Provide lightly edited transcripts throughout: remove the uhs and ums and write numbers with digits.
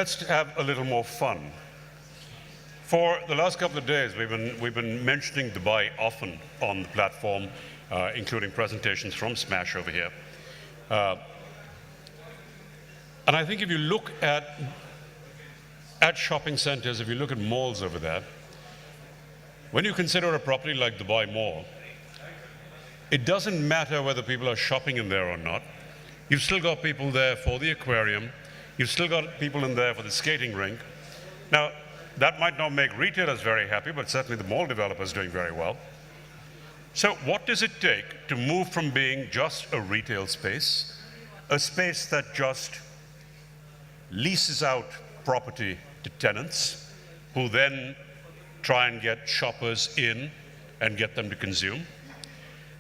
let's have a little more fun. For the last couple of days, we've been mentioning Dubai often on the platform, including presentations from Smash over here. And I think if you look at shopping centers, if you look at malls over there, when you consider a property like Dubai Mall, it doesn't matter whether people are shopping in there or not. You've still got people there for the aquarium. You've still got people in there for the skating rink. Now, that might not make retailers very happy, but certainly the mall developer is doing very well. So what does it take to move from being just a retail space, a space that just leases out property to tenants, who then try and get shoppers in and get them to consume?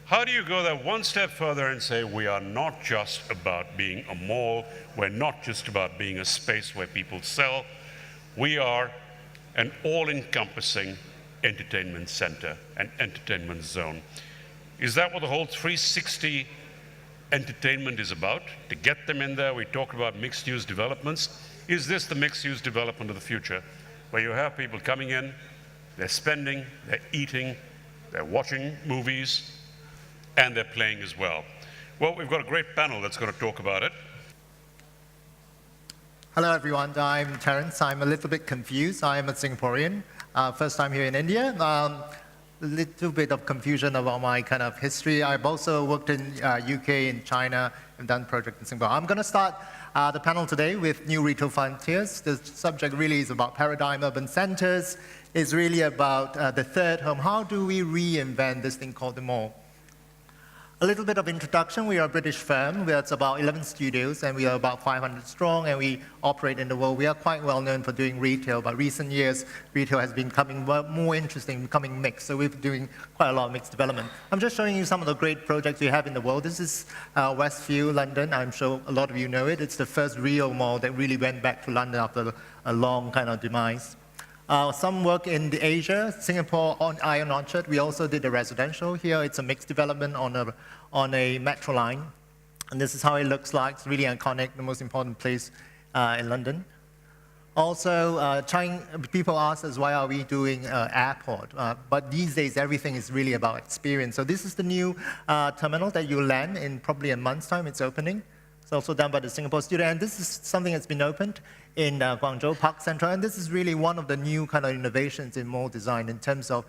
How do you go there one step further and say, we are not just about being a mall, we're not just about being a space where people sell, we are an all-encompassing entertainment center, an entertainment zone. Is that what the whole 360 entertainment is about? To get them in there, we talk about mixed-use developments. Is this the mixed-use development of the future, where you have people coming in, they're spending, they're eating, they're watching movies, and they're playing as well? Well, we've got a great panel that's going to talk about it. Hello, everyone. I'm Terence. I'm a little bit confused. I'm a Singaporean, first time here in India. A little bit of confusion about my kind of history. I've also worked in UK and China and done projects in Singapore. I'm going to start the panel today with New Retail Frontiers. The subject really is about paradigm urban centers. It's really about the third home. How do we reinvent this thing called the mall? A little bit of introduction. We are a British firm. We're about 11 studios, and we are about 500 strong, and we operate in the world. We are quite well known for doing retail, but recent years, retail has been becoming more interesting, becoming mixed. So we're doing quite a lot of mixed development. I'm just showing you some of the great projects we have in the world. This is Westview, London. I'm sure a lot of you know it. It's the first real mall that really went back to London after a long kind of demise. Some work in Asia, Singapore on Iron Orchard. We also did a residential here. It's a mixed development on a metro line. And this is how it looks like. It's really iconic, the most important place in London. Also, people ask us, why are we doing airport? But these days, everything is really about experience. So this is the new terminal that you land in probably a month's time. It's opening. It's also done by the Singapore studio. And this is something that's been opened in Guangzhou Park Central. And this is really one of the new kind of innovations in mall design in terms of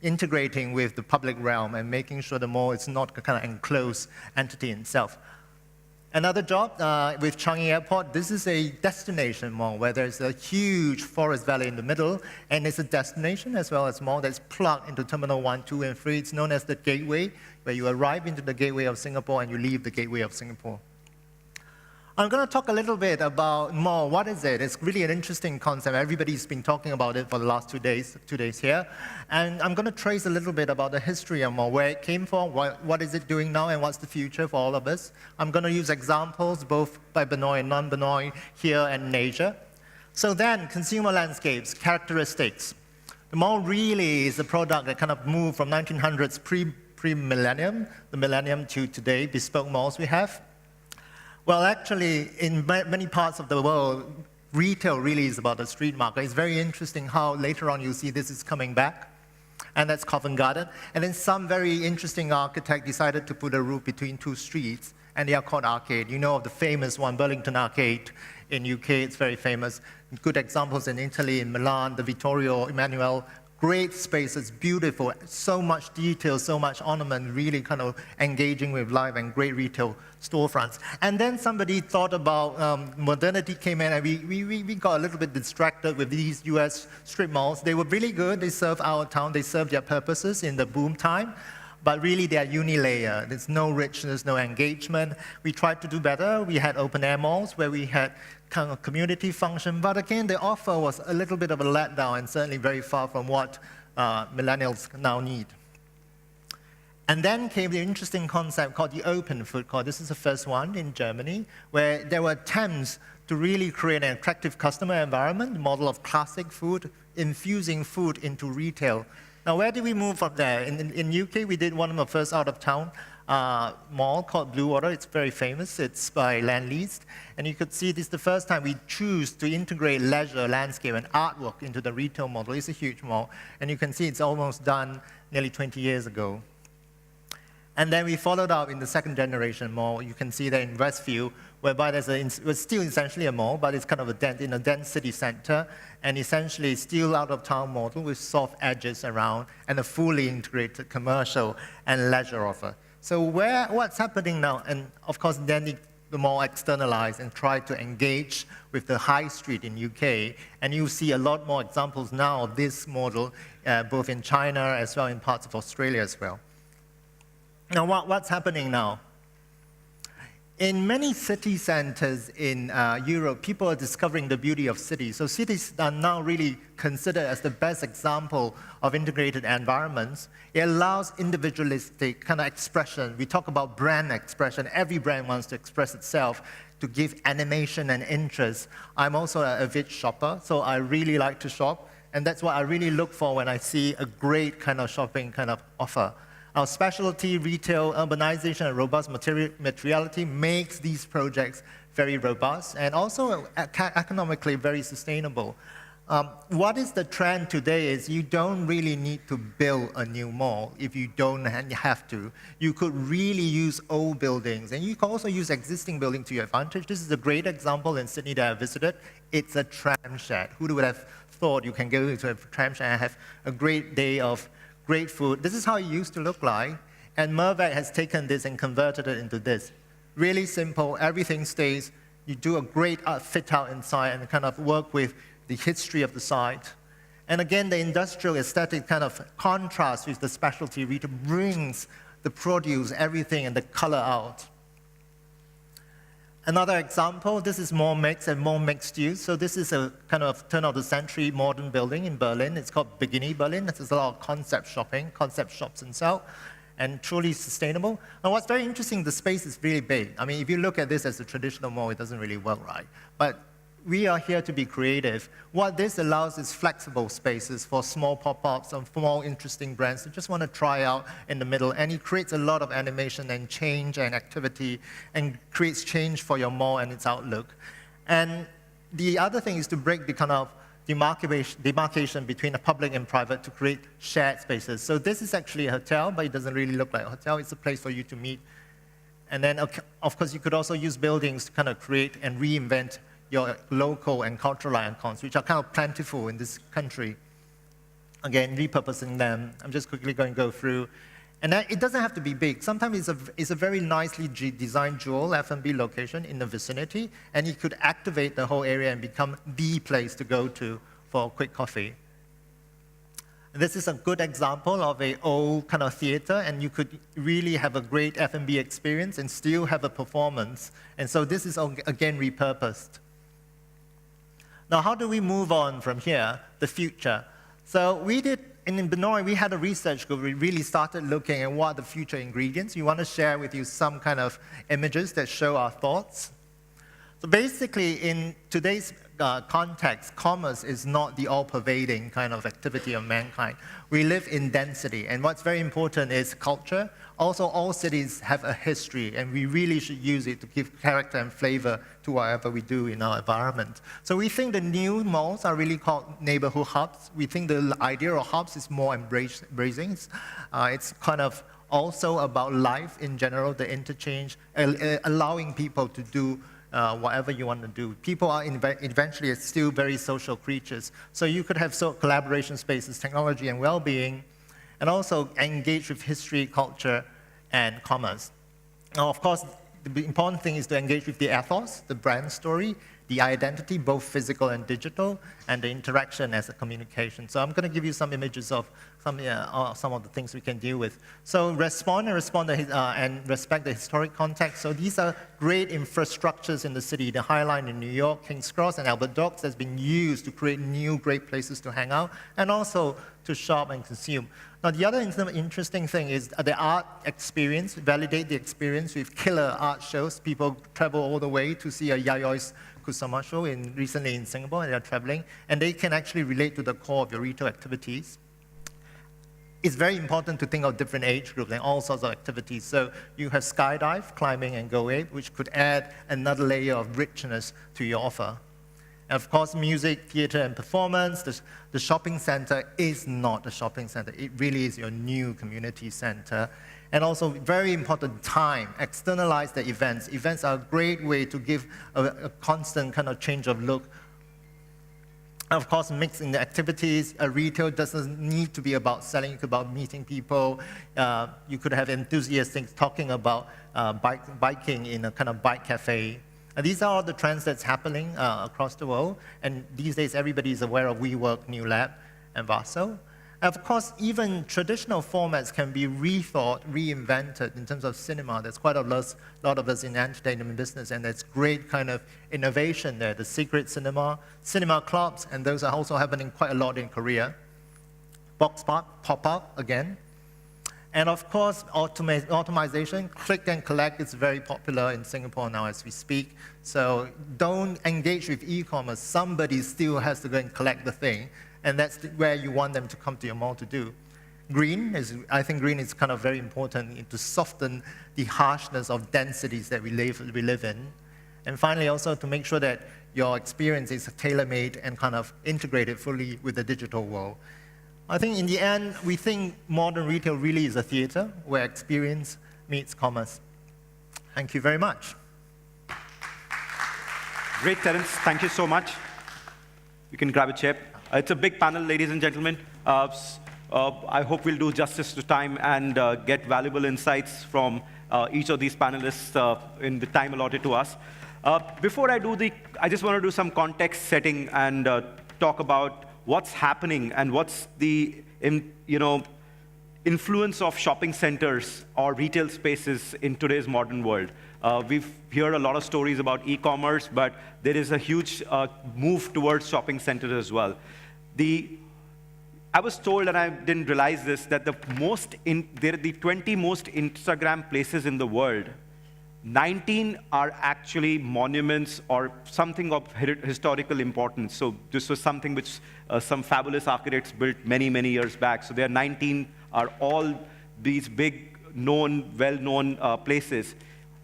integrating with the public realm and making sure the mall is not a kind of enclosed entity in itself. Another job with Changi Airport, this is a destination mall where there's a huge forest valley in the middle, and it's a destination as well as mall that's plugged into Terminal 1, 2, and 3. It's known as the gateway, where you arrive into the gateway of Singapore and you leave the gateway of Singapore. I'm going to talk a little bit about mall. What is it? It's really an interesting concept. Everybody's been talking about it for the last 2 days here. And I'm going to trace a little bit about the history of mall, where it came from, what is it doing now, and what's the future for all of us. I'm going to use examples, both by Benoit and non-Benoit, here and in Asia. So then, consumer landscapes, characteristics. The mall really is a product that kind of moved from 1900s pre-millennium, the millennium to today, bespoke malls we have. Well, actually, in many parts of the world, retail really is about the street market. It's very interesting how later on you see this is coming back, and that's Covent Garden. And then some very interesting architect decided to put a roof between two streets, and they are called arcade. You know of the famous one, Burlington Arcade in UK, it's very famous. Good examples in Italy, in Milan, the Vittorio Emanuele. Great spaces, beautiful, so much detail, so much ornament, really kind of engaging with life, and great retail storefronts. And then somebody thought about modernity came in, and we got a little bit distracted with these US strip malls. They were really good. They served our town. They served their purposes in the boom time. But really, they are unilayer. There's no richness, no engagement. We tried to do better. We had open-air malls where we had kind of community function. But again, the offer was a little bit of a letdown and certainly very far from what millennials now need. And then came the interesting concept called the open food court. This is the first one in Germany, where there were attempts to really create an attractive customer environment, the model of classic food, infusing food into retail. Now, where did we move from there? In UK, we did one of the first out-of-town mall called Blue Water. It's very famous. It's by Land Lease. And you could see this is the first time we choose to integrate leisure, landscape, and artwork into the retail model. It's a huge mall. And you can see it's almost done nearly 20 years ago. And then we followed up in the second generation mall. You can see that in Westview, whereby it's still essentially a mall, but it's kind of in a dense city center, and essentially still out-of-town model with soft edges around and a fully integrated commercial and leisure offer. So what's happening now? And of course, then the mall externalized and tried to engage with the high street in UK, and you see a lot more examples now of this model, both in China as well in parts of Australia as well. Now, what's happening now? In many city centers in Europe, people are discovering the beauty of cities. So cities are now really considered as the best example of integrated environments. It allows individualistic kind of expression. We talk about brand expression. Every brand wants to express itself to give animation and interest. I'm also a avid shopper, so I really like to shop. And that's what I really look for when I see a great kind of shopping kind of offer. Our specialty, retail, urbanization, and robust materiality makes these projects very robust and also economically very sustainable. What is the trend today is you don't really need to build a new mall if you don't have to. You could really use old buildings, and you can also use existing buildings to your advantage. This is a great example in Sydney that I visited. It's a tram shed. Who would have thought you can go into a tram shed and have a great day of great food? This is how it used to look like, and Mirvac has taken this and converted it into this. Really simple, everything stays. You do a great fit out inside and kind of work with the history of the site. And again, the industrial aesthetic kind of contrast with the specialty retail brings the produce, everything, and the color out. Another example, this is more mixed and more mixed use. So this is a kind of turn of the century modern building in Berlin. It's called Beginny Berlin. There's a lot of concept shopping, concept shops and so, and truly sustainable. And what's very interesting, the space is really big. I mean, if you look at this as a traditional mall, it doesn't really work right. But we are here to be creative. What this allows is flexible spaces for small pop-ups and small interesting brands who just want to try out in the middle. And it creates a lot of animation and change and activity and creates change for your mall and its outlook. And the other thing is to break the kind of demarcation between the public and private to create shared spaces. So this is actually a hotel, but it doesn't really look like a hotel. It's a place for you to meet. And then, of course, you could also use buildings to kind of create and reinvent your local and cultural icons, which are kind of plentiful in this country. Again, repurposing them. I'm just quickly going to go through. And it doesn't have to be big. Sometimes it's a very nicely designed jewel F&B location in the vicinity, and you could activate the whole area and become the place to go to for a quick coffee. This is a good example of an old kind of theater, and you could really have a great F&B experience and still have a performance. And so this is, again, repurposed. Now, how do we move on from here, the future? So we did, in Benoi, we had a research group. We really started looking at what are the future ingredients. We want to share with you some kind of images that show our thoughts. So basically, in today's context, commerce is not the all-pervading kind of activity of mankind. We live in density, and what's very important is culture. Also, all cities have a history, and we really should use it to give character and flavor to whatever we do in our environment. So we think the new malls are really called neighborhood hubs. We think the idea of hubs is more embracing. It's kind of also about life in general, the interchange, allowing people to do whatever you want to do. People are eventually still very social creatures. So you could have collaboration spaces, technology and well-being, and also engage with history, culture, and commerce. Now, of course, the important thing is to engage with the ethos, the brand story, the identity, both physical and digital, and the interaction as a communication. So I'm going to give you some images of some of the things we can deal with. So respond and respect the historic context. So these are great infrastructures in the city. The High Line in New York, King's Cross, and Albert Docks has been used to create new great places to hang out and also to shop and consume. Now, the other interesting thing is the art experience, validate the experience with killer art shows. People travel all the way to see a Yayoi Kusama show recently in Singapore, and they're traveling, and they can actually relate to the core of your retail activities. it's very important to think of different age groups and all sorts of activities. So you have skydive, climbing, and go ape, which could add another layer of richness to your offer. And of course, music, theater, and performance. The shopping center is not a shopping center. It really is your new community center. And also, very important, time. Externalize the events. Events are a great way to give a constant kind of change of look. And of course, mixing the activities. Retail doesn't need to be about selling, it's about meeting people. You could have enthusiasts talking about biking in a kind of bike cafe. And these are all the trends that's happening across the world. And these days, everybody is aware of WeWork, New Lab, and Vaso. And of course, even traditional formats can be rethought, reinvented in terms of cinema. There's quite a lot of us in the entertainment business, and there's great kind of innovation there. The secret cinema, cinema clubs, and those are also happening quite a lot in Korea. Box park, pop-up again. And of course, automation, click and collect is very popular in Singapore now as we speak. So don't engage with e-commerce. Somebody still has to go and collect the thing. And that's where you want them to come to your mall to do. I think green is kind of very important to soften the harshness of densities that we live in. And finally, also to make sure that your experience is tailor-made and kind of integrated fully with the digital world. I think in the end, we think modern retail really is a theater where experience meets commerce. Thank you very much. Great, Terence. Thank you so much. You can grab a chair. It's a big panel, ladies and gentlemen. I hope we'll do justice to time and get valuable insights from each of these panelists in the time allotted to us. Before I do I just want to do some context setting and talk about what's happening and what's the influence of shopping centers or retail spaces in today's modern world. We've heard a lot of stories about e-commerce, but there is a huge move towards shopping centers as well. I was told, and I didn't realize this, that there are the 20 most Instagram places in the world. 19 are actually monuments or something of historical importance. So this was something which some fabulous architects built many, many years back. So there are 19 are all these big, well-known places.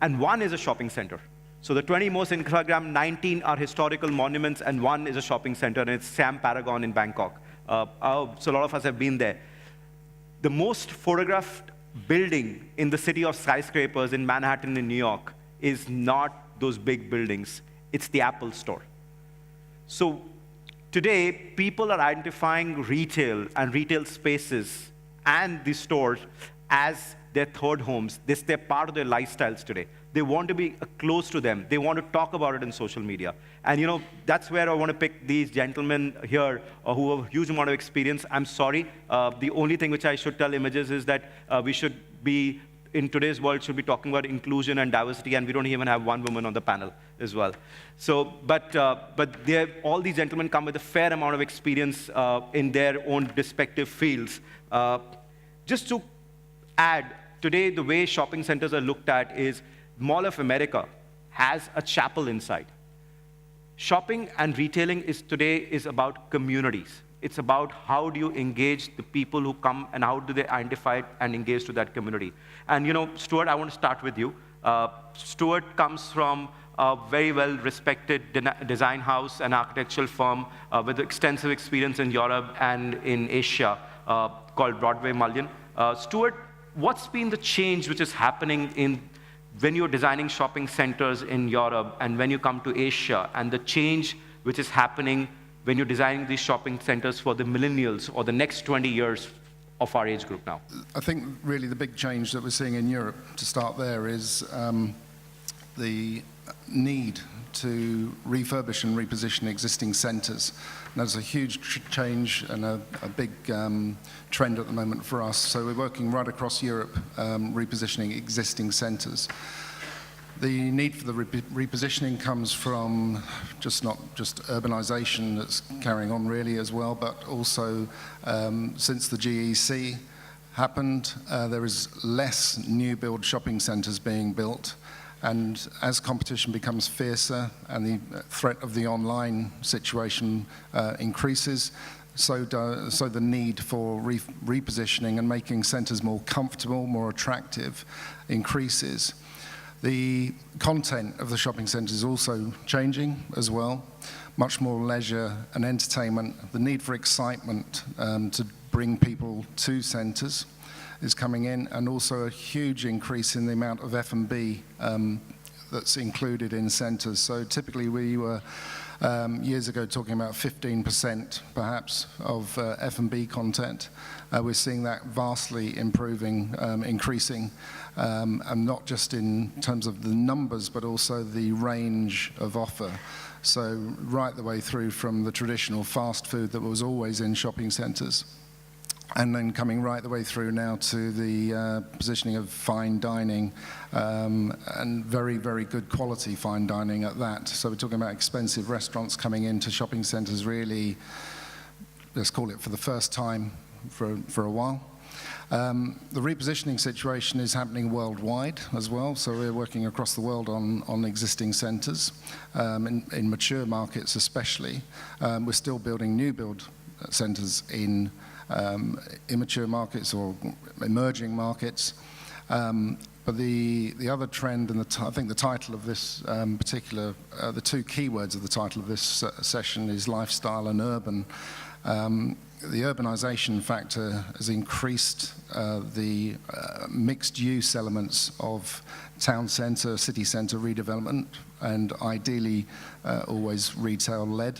And one is a shopping center. So the 20 most Instagram, 19 are historical monuments, and one is a shopping center, and it's Siam Paragon in Bangkok. So a lot of us have been there. The most photographed building in the city of skyscrapers in Manhattan in New York is not those big buildings. It's the Apple Store. So today, people are identifying retail and retail spaces and the stores as their third homes. They're part of their lifestyles today. They want to be close to them. They want to talk about it in social media. And that's where I want to pick these gentlemen here who have a huge amount of experience. I'm sorry. The only thing which I should tell Images is that we should be, in today's world, should be talking about inclusion and diversity, and we don't even have one woman on the panel as well. So, but all these gentlemen come with a fair amount of experience in their own respective fields. Just to add, today the way shopping centers are looked at is Mall of America has a chapel inside. Shopping and retailing today is about communities. It's about how do you engage the people who come and how do they identify and engage to that community. And Stuart, I want to start with you. Stuart comes from a very well-respected design house and architectural firm with extensive experience in Europe and in Asia called Broadway Mullion. Stuart, what's been the change which is happening when you're designing shopping centers in Europe and when you come to Asia, and the change which is happening when you're designing these shopping centers for the millennials or the next 20 years of our age group now? I think really the big change that we're seeing in Europe, to start there, is the need to refurbish and reposition existing centers. There's a huge change and a big trend at the moment for us. So we're working right across Europe, repositioning existing centers. The need for the repositioning comes from not just urbanization that's carrying on really as well, but also since the GEC happened, there is less new build shopping centers being built. And as competition becomes fiercer and the threat of the online situation increases, so the need for repositioning and making centres more comfortable, more attractive increases. The content of the shopping centre is also changing as well. Much more leisure and entertainment. The need for excitement to bring people to centres is coming in, and also a huge increase in the amount of F&B that's included in centres. So typically we were years ago talking about 15% perhaps of F&B content. We're seeing that vastly improving, increasing, and not just in terms of the numbers, but also the range of offer. So right the way through from the traditional fast food that was always in shopping centres, and then coming right the way through now to the positioning of fine dining, and very, very good quality fine dining at that. So we're talking about expensive restaurants coming into shopping centres really, let's call it for the first time for a while. The repositioning situation is happening worldwide as well, so we're working across the world on existing centres, in mature markets especially. We're still building new build centres in immature markets or emerging markets. But the other trend, and I think the title of this particular, the two keywords of the title of this session is lifestyle and urban. The urbanization factor has increased the mixed-use elements of town centre, city centre redevelopment, and ideally always retail-led,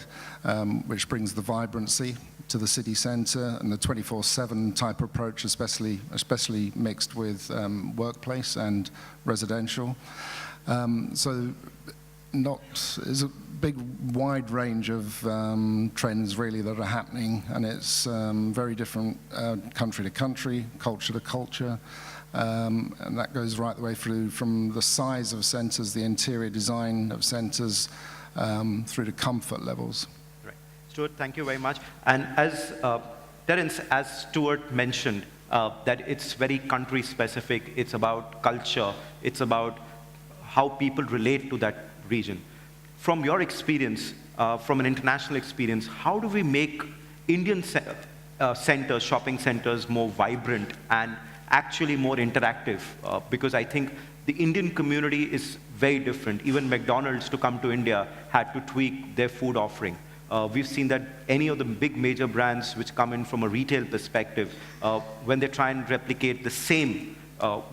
which brings the vibrancy to the city centre, and the 24/7 type approach, especially mixed with workplace and residential. So there's a big wide range of trends really that are happening, and it's very different country to country, culture to culture, and that goes right the way through from the size of centres, the interior design of centres, through to comfort levels. Right. Stuart, thank you very much. And as Terence, as Stuart mentioned, that it's very country specific, it's about culture, it's about how people relate to that region. From your experience, from an international experience, how do we make Indian centers, shopping centers more vibrant and actually more interactive? Because I think the Indian community is very different. Even McDonald's, to come to India, had to tweak their food offering. We've seen that any of the big major brands which come in from a retail perspective, when they try and replicate the same,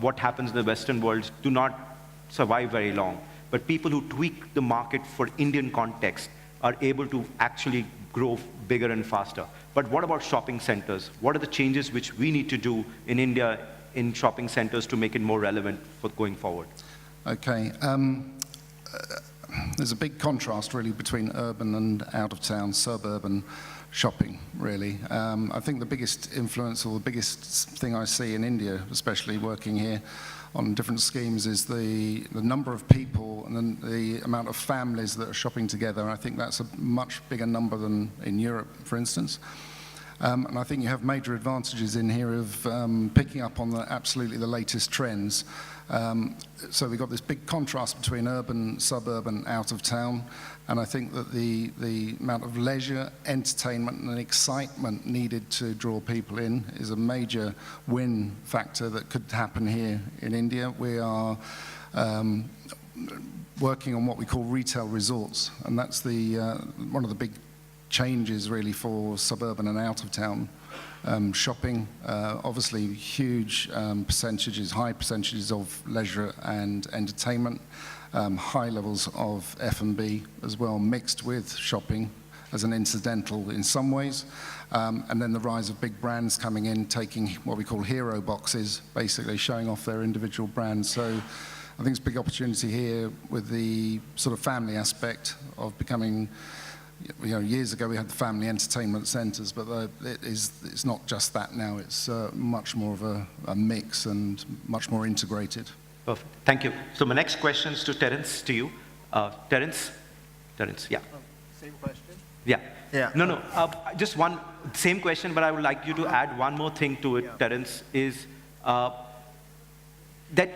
what happens in the Western world, do not survive very long. But people who tweak the market for Indian context are able to actually grow bigger and faster. But what about shopping centers? What are the changes which we need to do in India in shopping centers to make it more relevant for going forward? Okay. There's a big contrast really between urban and out-of-town, suburban shopping, really. I think the biggest influence, or the biggest thing I see in India, especially working here on different schemes, is the number of people and then the amount of families that are shopping together. I think that's a much bigger number than in Europe, for instance. And I think you have major advantages in here of picking up on absolutely the latest trends. So we've got this big contrast between urban, suburban, out of town, and I think that the amount of leisure, entertainment and excitement needed to draw people in is a major win factor that could happen here in India. We are working on what we call retail resorts, and that's one of the big changes really for suburban and out of town shopping. Obviously huge percentages, high percentages of leisure and entertainment, high levels of F&B as well, mixed with shopping as an incidental in some ways, and then the rise of big brands coming in, taking what we call hero boxes, basically showing off their individual brands. So I think it's a big opportunity here with the sort of family aspect of becoming, years ago we had the family entertainment centres, but it's not just that now. It's much more of a mix and much more integrated. Perfect. Thank you. So my next question is to Terence, to you. Terence, yeah. Same question? Yeah. Yeah. No. Just one, same question, but I would like you to add one more thing to it, Yeah. Terence, is that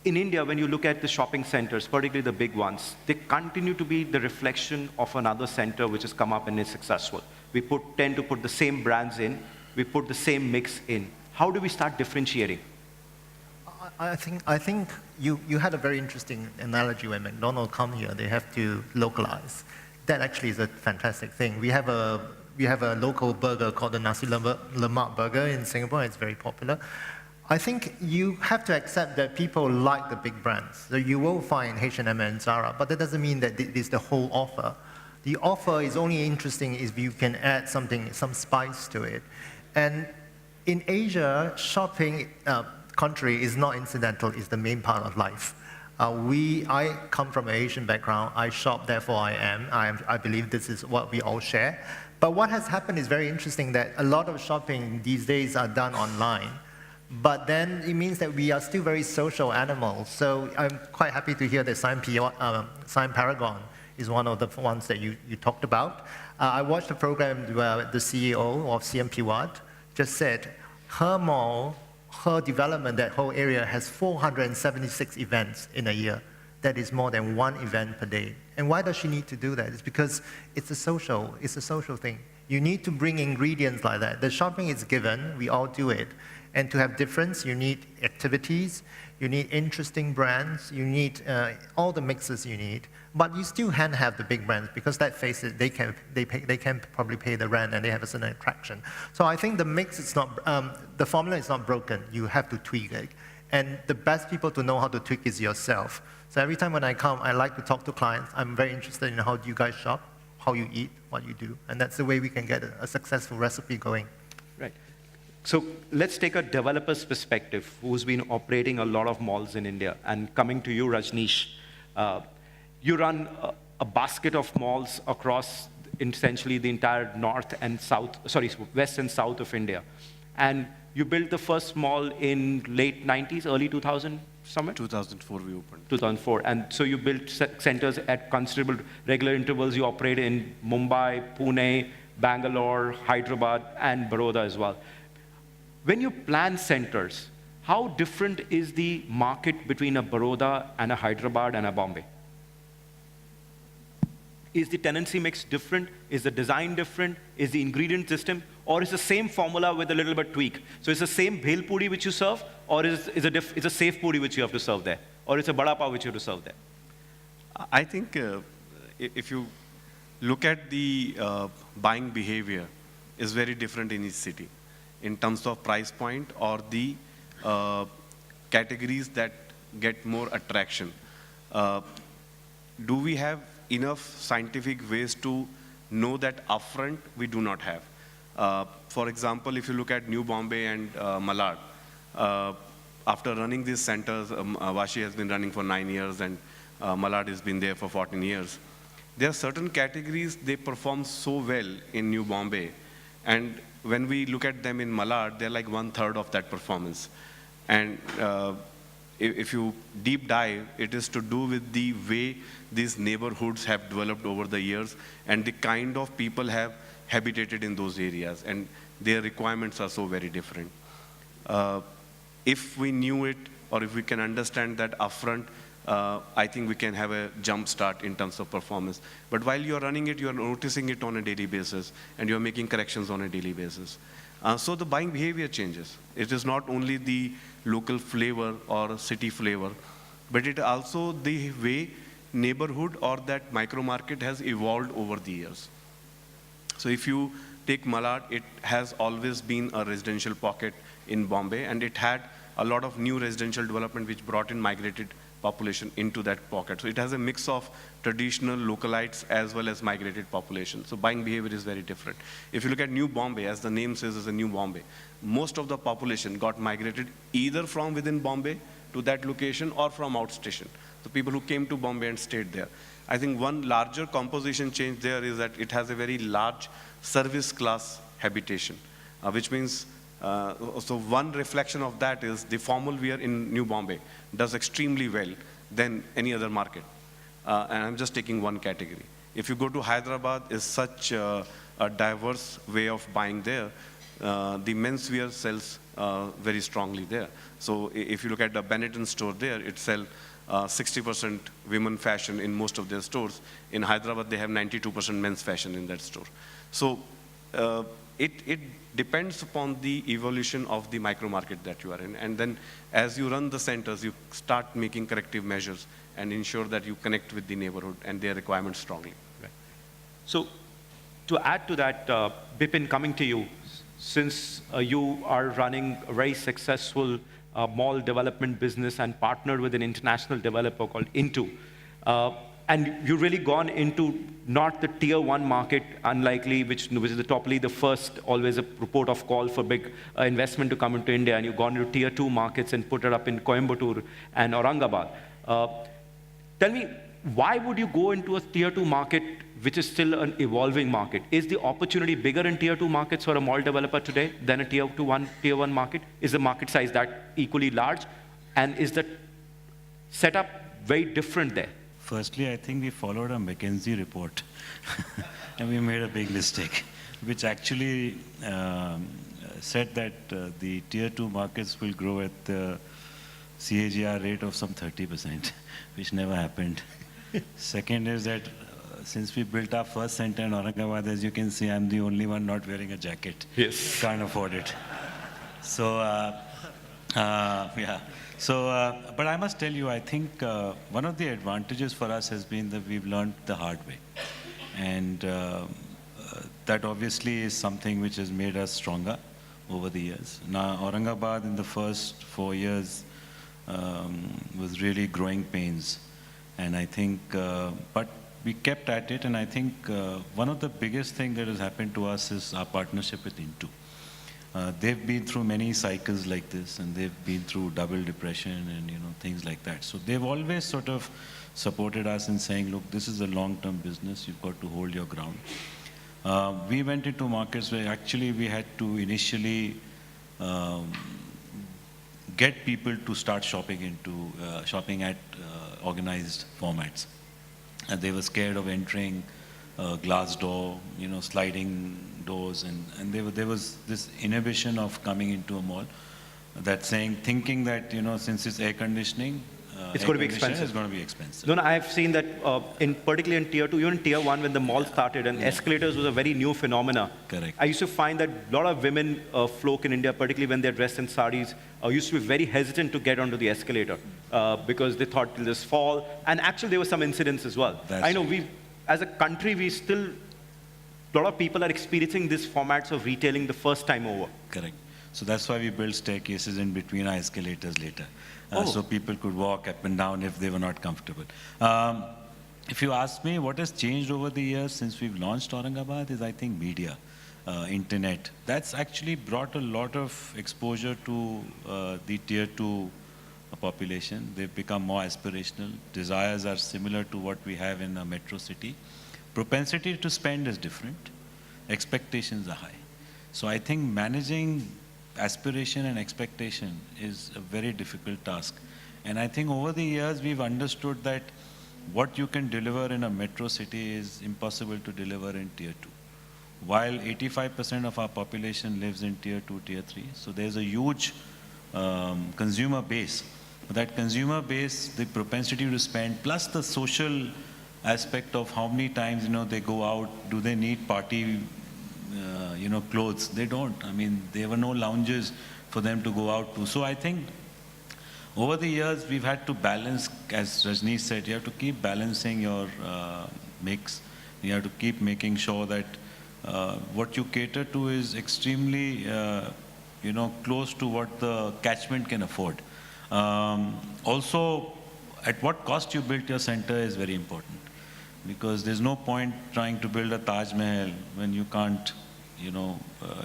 in India, when you look at the shopping centers, particularly the big ones, they continue to be the reflection of another center which has come up and is successful. We tend to put the same brands in, we put the same mix in. How do we start differentiating? I think you had a very interesting analogy when McDonald's come here, they have to localize. That actually is a fantastic thing. We have a local burger called the Nasi Lemak burger in Singapore. It's very popular. I think you have to accept that people like the big brands. So you will find H&M and Zara, but that doesn't mean that it is the whole offer. The offer is only interesting if you can add something, some spice to it. And in Asia, shopping country is not incidental, it's the main part of life. I come from an Asian background. I shop, therefore I am. I believe this is what we all share. But what has happened is very interesting that a lot of shopping these days are done online. But then it means that we are still very social animals. So I'm quite happy to hear that Sign Paragon is one of the ones that you talked about. I watched a program where the CEO of CMP Watt just said her mall, her development, that whole area has 476 events in a year. That is more than one event per day. And why does she need to do that? It's because it's a social thing. You need to bring ingredients like that. The shopping is given, we all do it. And to have difference, you need activities, you need interesting brands, you need all the mixes you need. But you still can have the big brands because let's face it, they can probably pay the rent and they have a certain attraction. So I think the mix is not, the formula is not broken. You have to tweak it. And the best people to know how to tweak is yourself. So every time when I come, I like to talk to clients. I'm very interested in how you guys shop, how you eat, what you do. And that's the way we can get a successful recipe going. Right. So let's take a developer's perspective who's been operating a lot of malls in India. And coming to you, Rajneesh, you run a basket of malls across essentially the entire west and south of India. And you built the first mall in late 90s, early 2000, somewhere? 2004 we opened. 2004. And so you built centers at considerable regular intervals. You operate in Mumbai, Pune, Bangalore, Hyderabad, and Baroda as well. When you plan centers, how different is the market between a Baroda and a Hyderabad and a Bombay? Is the tenancy mix different? Is the design different? Is the ingredient system? Or is the same formula with a little bit tweak? So it's the same bhel puri which you serve, or is a safe puri which you have to serve there? Or it's a bada pav which you have to serve there? I think if you look at the buying behavior, is very different in each city in terms of price point or the categories that get more attraction. Do we have enough scientific ways to know that upfront? We do not have. For example, if you look at New Bombay and Malad, after running these centers, Vashi has been running for 9 years and Malad has been there for 14 years. There are certain categories, they perform so well in New Bombay. And when we look at them in Malad, they're like 1/3 of that performance. And if you deep dive, it is to do with the way these neighborhoods have developed over the years and the kind of people have habitated in those areas, and their requirements are so very different. If we knew it, or if we can understand that upfront, I think we can have a jump start in terms of performance. But while you're running it, you're noticing it on a daily basis, and you're making corrections on a daily basis. So the buying behavior changes. It is not only the local flavor or city flavor, but it also the way neighborhood or that micro market has evolved over the years. So if you take Malad, it has always been a residential pocket in Bombay, and it had a lot of new residential development which brought in migrated population into that pocket. So it has a mix of traditional localites as well as migrated population. So buying behavior is very different. If you look at New Bombay, as the name says, is a New Bombay, most of the population got migrated either from within Bombay to that location or from outstation. The people who came to Bombay and stayed there. I think one larger composition change there is that it has a very large service class habitation, which means so one reflection of that is the formal wear in New Bombay does extremely well than any other market. And I'm just taking one category. If you go to Hyderabad, is such a diverse way of buying there. The menswear sells very strongly there. So if you look at the Benetton store there, it sells 60% women fashion in most of their stores. In Hyderabad, they have 92% men's fashion in that store. So it depends upon the evolution of the micro market that you are in. And then as you run the centers, you start making corrective measures and ensure that you connect with the neighborhood and their requirements strongly. Right. So to add to that, Bipin, coming to you, since you are running a very successful mall development business and partnered with an international developer called Into, and you've really gone into not the tier one market, unlikely, which is probably the first, always a report of call for big investment to come into India, and you've gone into tier two markets and put it up in Coimbatore and Aurangabad. Tell me, why would you go into a tier two market which is still an evolving market? Is the opportunity bigger in tier two markets for a mall developer today than a tier one market? Is the market size that equally large? And is the setup very different there? Firstly, I think we followed a McKinsey report and we made a big mistake, which actually said that the tier two markets will grow at the CAGR rate of some 30%, which never happened. Second is that since we built our first center in Aurangabad, as you can see, I'm the only one not wearing a jacket. Yes. Can't afford it. So, yeah. So, but I must tell you, I think one of the advantages for us has been that we've learned the hard way. And that obviously is something which has made us stronger over the years. Now, Aurangabad in the first 4 years was really growing pains. And I think, but we kept at it, and I think one of the biggest things that has happened to us is our partnership with Into. They've been through many cycles like this, and they've been through double depression and things like that. So they've always sort of supported us in saying, look, this is a long-term business, you've got to hold your ground. We went into markets where actually we had to initially get people to start shopping at organized formats. And they were scared of entering glass door, sliding doors, and there was this inhibition of coming into a mall. That thinking that since it's air conditioning, it's going to be expensive. It's going to be expensive. No, I have seen that particularly in tier two, even in tier one, when the mall started, and escalators was a very new phenomena. Correct. I used to find that a lot of women folk in India, particularly when they're dressed in saris, used to be very hesitant to get onto the escalator because they thought they'll just fall. And actually, there were some incidents as well. I know as a country, a lot of people are experiencing these formats of retailing the first time over. Correct. So that's why we built staircases in between our escalators later. So people could walk up and down if they were not comfortable. If you ask me what has changed over the years since we've launched Aurangabad is, I think, media, internet. That's actually brought a lot of exposure to the tier two population. They've become more aspirational. Desires are similar to what we have in a metro city. Propensity to spend is different. Expectations are high. So I think managing aspiration and expectation is a very difficult task. And I think over the years we've understood that what you can deliver in a metro city is impossible to deliver in tier two. While 85% of our population lives in tier two, tier three, so there's a huge consumer base. That consumer base, the propensity to spend, plus the social aspect of how many times they go out, do they need party clothes? They don't. I mean, there were no lounges for them to go out to. So I think over the years we've had to balance, as Rajneesh said, you have to keep balancing your mix. You have to keep making sure that what you cater to is extremely close to what the catchment can afford. Also, at what cost you built your center is very important, because there's no point trying to build a Taj Mahal when you can't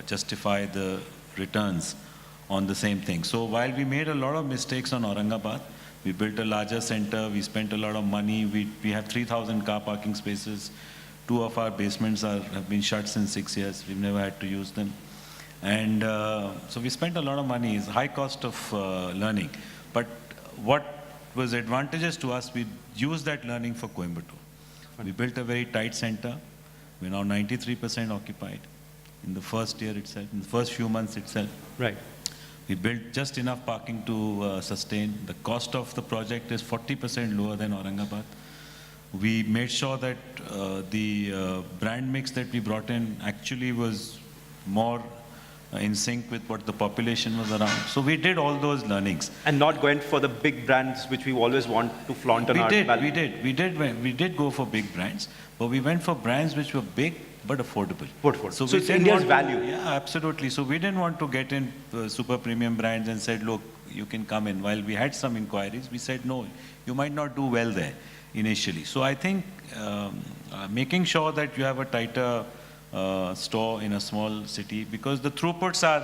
justify the returns on the same thing. So while we made a lot of mistakes on Aurangabad, we built a larger center, we spent a lot of money, we have 3,000 car parking spaces, 2 of our basements have been shut since 6 years, we've never had to use them. And so we spent a lot of money, it's a high cost of learning. But what was advantageous to us, we used that learning for Coimbatore. We built a very tight center, we're now 93% occupied in the first year itself, in the first few months itself. Right. We built just enough parking to sustain. The cost of the project is 40% lower than Aurangabad. We made sure that the brand mix that we brought in actually was more in sync with what the population was around. So we did all those learnings. And not going for the big brands which we always want to flaunt on our valley. We did go for big brands, but we went for brands which were big but affordable. So we it's didn't India's want value. Yeah, absolutely. So we didn't want to get in super premium brands and said, look, you can come in. While we had some inquiries, we said, no, you might not do well there initially. So I think making sure that you have a tighter store in a small city, because the throughputs are,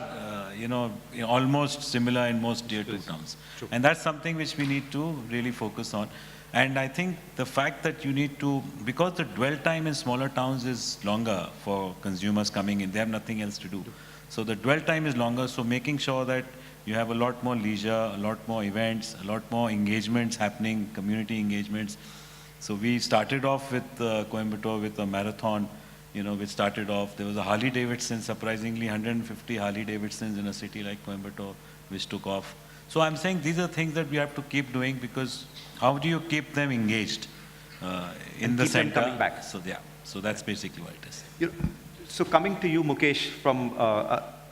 almost similar in most tier 2 towns. True. And that's something which we need to really focus on. And I think the fact that you need to, because the dwell time in smaller towns is longer for consumers coming in, they have nothing else to do. So the dwell time is longer, so making sure that you have a lot more leisure, a lot more events, a lot more engagements happening, community engagements. So we started off with Coimbatore with a marathon, which started off, there was a Harley Davidson, surprisingly 150 Harley Davidsons in a city like Coimbatore, which took off. So I'm saying these are things that we have to keep doing, because how do you keep them engaged in And the keep them center? coming back. So yeah, so that's basically what it is. So coming to you, Mukesh,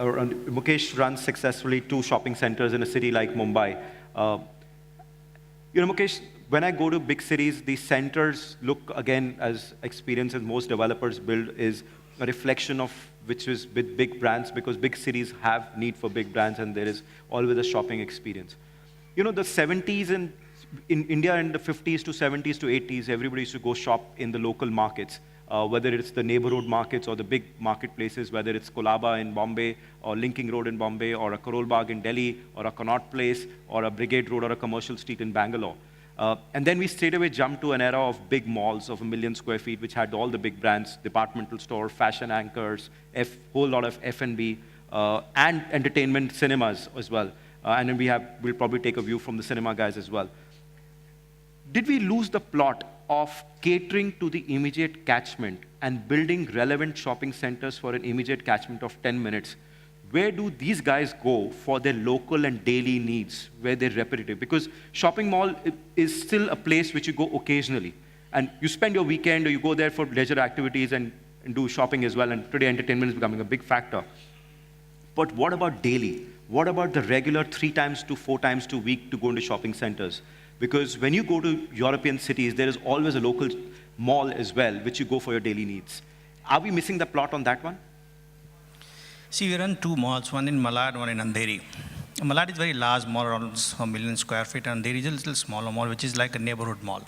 Mukesh runs successfully 2 shopping centers in a city like Mumbai. Mukesh, when I go to big cities, these centers look, again, as experience as most developers build, is a reflection of which is with big brands, because big cities have need for big brands, and there is always a shopping experience. The 70s in India, in the 50s to 70s to 80s, everybody used to go shop in the local markets, whether it's the neighborhood markets or the big marketplaces, whether it's Kolaba in Bombay, or Linking Road in Bombay, or a Karol Bagh in Delhi, or a Connaught Place, or a Brigade Road, or a commercial street in Bangalore. And then we straight away jumped to an era of big malls of 1 million square feet, which had all the big brands, departmental store, fashion anchors, whole lot of F&B, and entertainment cinemas as well. And then we'll probably take a view from the cinema guys as well. Did we lose the plot of catering to the immediate catchment and building relevant shopping centers for an immediate catchment of 10 minutes? Where do these guys go for their local and daily needs, where they're repetitive? Because shopping mall is still a place which you go occasionally. And you spend your weekend, or you go there for leisure activities and do shopping as well. And today entertainment is becoming a big factor. But what about daily? What about the regular 3 times to 4 times a week to go into shopping centers? Because when you go to European cities, there is always a local mall as well, which you go for your daily needs. Are we missing the plot on that one? See, we run 2 malls, one in Malad, one in Andheri. Malad is very large mall, around 1 million square feet, and Andheri is a little smaller mall, which is like a neighborhood mall.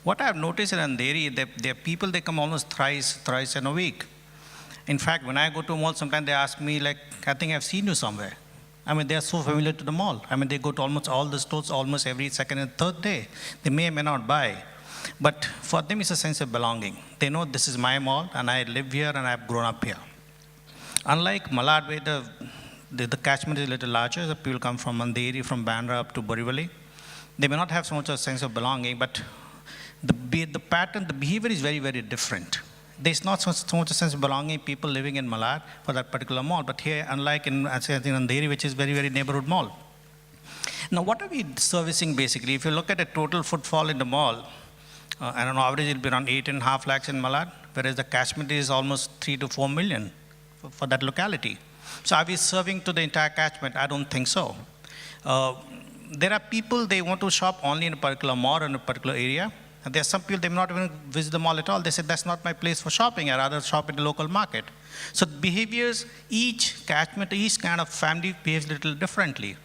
What I've noticed in Andheri, there are people, they come almost thrice in a week. In fact, when I go to a mall, sometimes they ask me, like, I think I've seen you somewhere. I mean, they are so familiar to the mall. I mean, they go to almost all the stores almost every second and third day. They may or may not buy. But for them, it's a sense of belonging. They know this is my mall, and I live here, and I've grown up here. Unlike Malad, where the catchment is a little larger, the people come from Andheri, from Bandra up to Borivali. They may not have so much a sense of belonging, but the pattern, the behavior is very, very different. There's not so much a sense of belonging, people living in Malad for that particular mall. But here, unlike in Andheri, which is very, very neighborhood mall. Now, what are we servicing basically? If you look at the total footfall in the mall, and on average, it'll be around 8.5 lakhs in Malad, whereas the catchment is almost 3 to 4 million for that locality. So are we serving to the entire catchment? I don't think so. There are people, they want to shop only in a particular mall or in a particular area. And there are some people, they may not even visit the mall at all. They say, that's not my place for shopping. I'd rather shop in the local market. So behaviors, each catchment, each kind of family behaves a little differently.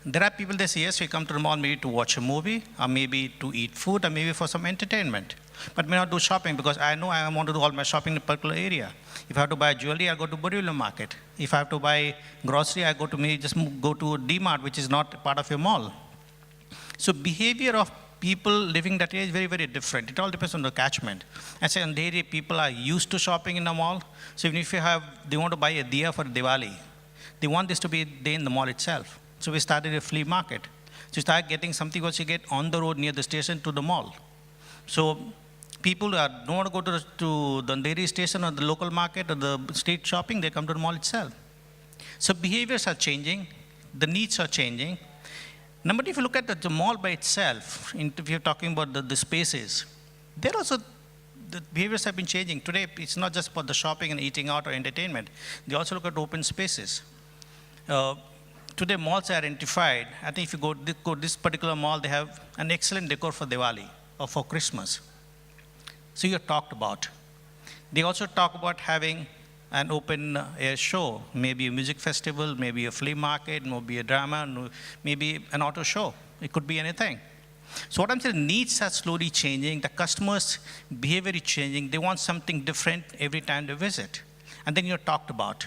There are people, they say, yes, we come to the mall maybe to watch a movie, or maybe to eat food, or maybe for some entertainment. But may not do shopping, because I know I want to do all my shopping in a particular area. If I have to buy jewelry, I go to Borivali market. If I have to buy grocery, I go to go to D-Mart, which is not part of your mall. So behavior of people living that area is very, very different. It all depends on the catchment. I say in the area, people are used to shopping in the mall. So even if they want to buy a diya for Diwali, they want this to be there in the mall itself. So we started a flea market. So you start getting something what you get on the road near the station to the mall. So people don't want to go to the Andheri station or the local market or the street shopping, they come to the mall itself. So behaviors are changing. the needs are changing. Number two, if you look at the mall by itself, if you're talking about the spaces, there also the behaviors have been changing. Today, it's not just about the shopping and eating out or entertainment. They also look at open spaces. Today, malls are identified. I think if you go this particular mall, they have an excellent decor for Diwali or for Christmas. So you're talked about. They also talk about having an open air show, maybe a music festival, maybe a flea market, maybe a drama, maybe an auto show. It could be anything. So what I'm saying, needs are slowly changing. The customers' behavior is changing. They want something different every time they visit. And then you're talked about.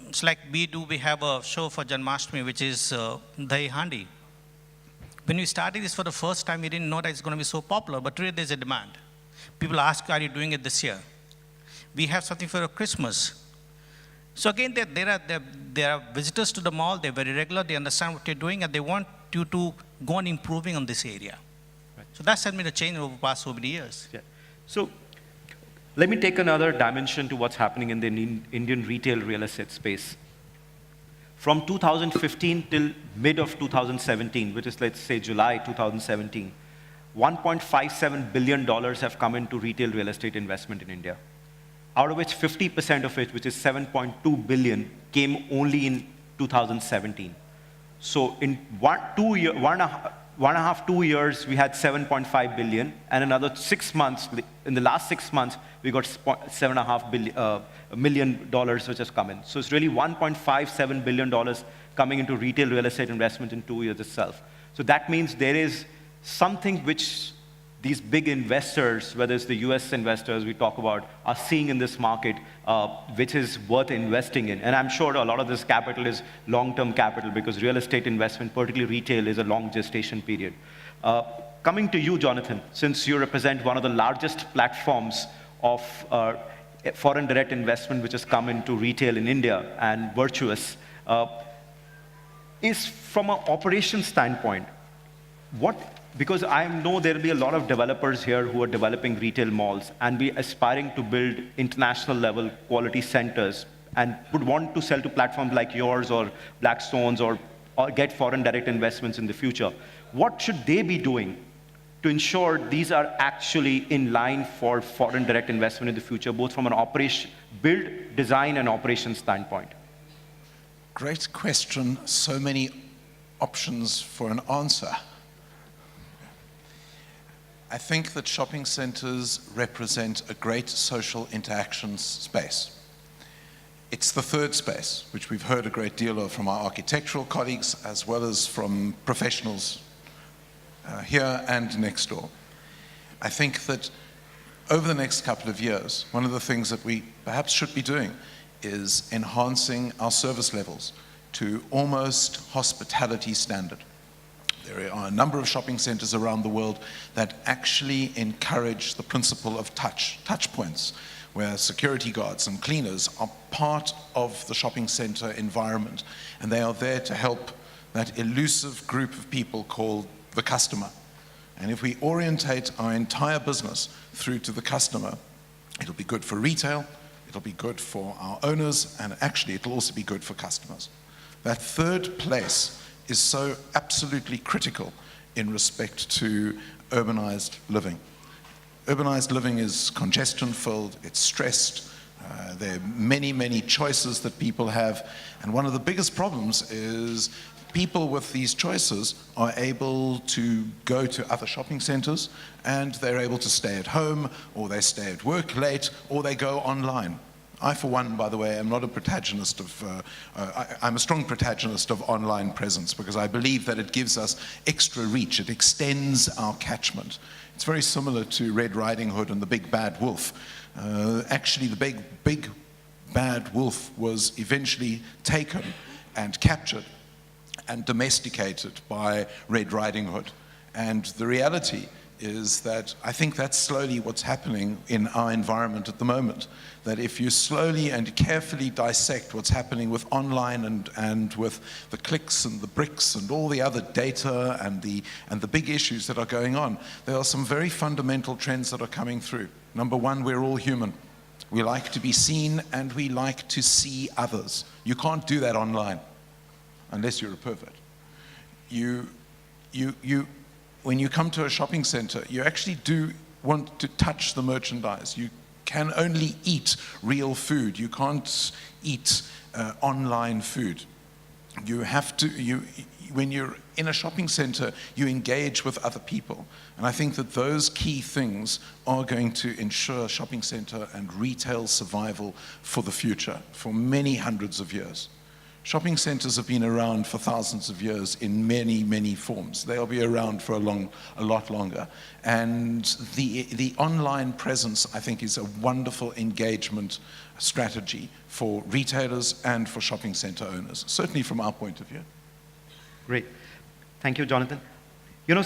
It's like we have a show for Janmashtami, which is Dahi Handi. When we started this for the first time, we didn't know that it's going to be so popular, but today there's a demand. People ask, are you doing it this year? We have something for Christmas. So again, there are visitors to the mall, they're very regular, they understand what you're doing, and they want you to go on improving on this area. Right. So that's been a change over the past so many years. Yeah. So let me take another dimension to what's happening in the Indian retail real estate space. From 2015 till mid of 2017, which is, let's say, July 2017, $1.57 billion have come into retail real estate investment in India, out of which 50% of it, which is 7.2 billion, came only in 2017. So in 2 years, we had 7.5 billion, and another 6 months, in the last 6 months, we got $7.5 million which has come in. So it's really $1.57 billion coming into retail real estate investment in 2 years itself. So that means there is something which these big investors, whether it's the US investors we talk about, are seeing in this market, which is worth investing in. And I'm sure a lot of this capital is long-term capital, because real estate investment, particularly retail, is a long gestation period. Coming to you, Jonathan, since you represent one of the largest platforms of foreign direct investment which has come into retail in India, and Virtuous, is from an operations standpoint, because I know there will be a lot of developers here who are developing retail malls and be aspiring to build international level quality centers and would want to sell to platforms like yours or Blackstone's or get foreign direct investments in the future. What should they be doing to ensure these are actually in line for foreign direct investment in the future, both from an build, design, and operations standpoint? Great question. So many options for an answer. I think that shopping centers represent a great social interactions space. It's the third space, which we've heard a great deal of from our architectural colleagues, as well as from professionals here and next door. I think that over the next couple of years, one of the things that we perhaps should be doing is enhancing our service levels to almost hospitality standard. There are a number of shopping centers around the world that actually encourage the principle of touch points, where security guards and cleaners are part of the shopping center environment, and they are there to help that elusive group of people called the customer. And if we orientate our entire business through to the customer, it'll be good for retail, it'll be good for our owners, and actually it'll also be good for customers. That third place is so absolutely critical in respect to urbanized living. Urbanized living is congestion-filled, it's stressed, there are many, many choices that people have, and one of the biggest problems is people with these choices are able to go to other shopping centers, and they're able to stay at home, or they stay at work late, or they go online. I, for one, by the way, am not a protagonist of, I'm a strong protagonist of online presence, because I believe that it gives us extra reach. It extends our catchment. It's very similar to Red Riding Hood and the Big Bad Wolf. Actually, the big bad wolf was eventually taken and captured and domesticated by Red Riding Hood. And the reality is that I think that's slowly what's happening in our environment at the moment. That if you slowly and carefully dissect what's happening with online and with the clicks and the bricks and all the other data and the big issues that are going on, there are some very fundamental trends that are coming through. Number one, we're all human. We like to be seen and we like to see others. You can't do that online. unless you're a pervert. When you come to a shopping center, you actually do want to touch the merchandise. You can only eat real food. You can't eat online food. You have to, when you're in a shopping center, you engage with other people. And I think that those key things are going to ensure shopping center and retail survival for the future, for many hundreds of years. Shopping centers have been around for thousands of years in many, many forms. They'll be around for a lot longer. And the online presence, I think, is a wonderful engagement strategy for retailers and for shopping center owners, certainly from our point of view. Great. Thank you, Jonathan. You know,